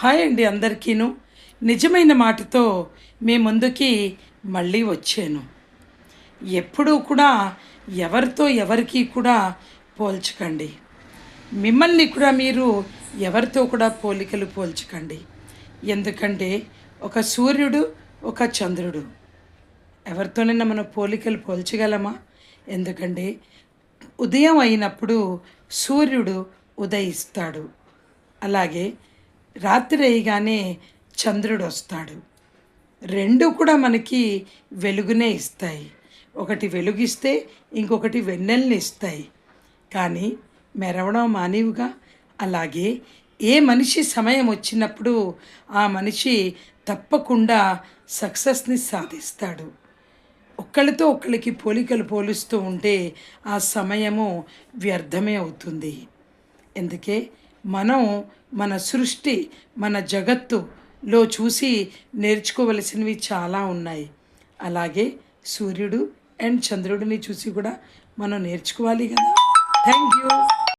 Hi అండి అందరికీను. నిజమైన మాటతో మీ ముందుకి మళ్ళీ వచ్చాను. ఎప్పుడూ కూడా ఎవరితో ఎవరికి కూడా పోల్చకండి. మిమ్మల్ని కూడా మీరు ఎవరితో కూడా పోలికలు పోల్చకండి. ఎందుకంటే ఒక సూర్యుడు, ఒక చంద్రుడు, ఎవరితోనైనా మనం పోలికలు పోల్చగలమా? ఎందుకంటే ఉదయం అయినప్పుడు సూర్యుడు ఉదయిస్తాడు, అలాగే రాత్రి అయ్యగానే చంద్రుడు వస్తాడు. రెండు కూడా మనకి వెలుగునే ఇస్తాయి. ఒకటి వెలుగిస్తే ఇంకొకటి వెన్నెల్ని ఇస్తాయి, కానీ మెరవడం మానేవుగా. అలాగే ఏ మనిషి సమయం వచ్చినప్పుడు ఆ మనిషి తప్పకుండా సక్సెస్ని సాధిస్తాడు. ఒకళ్ళతో ఒకళ్ళకి పోలికలు పోలుస్తూ ఉంటే ఆ సమయము వ్యర్థమే అవుతుంది. అందుకే మనం మన సృష్టి, మన జగత్తులో చూసి నేర్చుకోవలసినవి చాలా ఉన్నాయి. అలాగే సూర్యుడు అండ్ చంద్రుడిని చూసి కూడా మనం నేర్చుకోవాలి కదా. Thank you.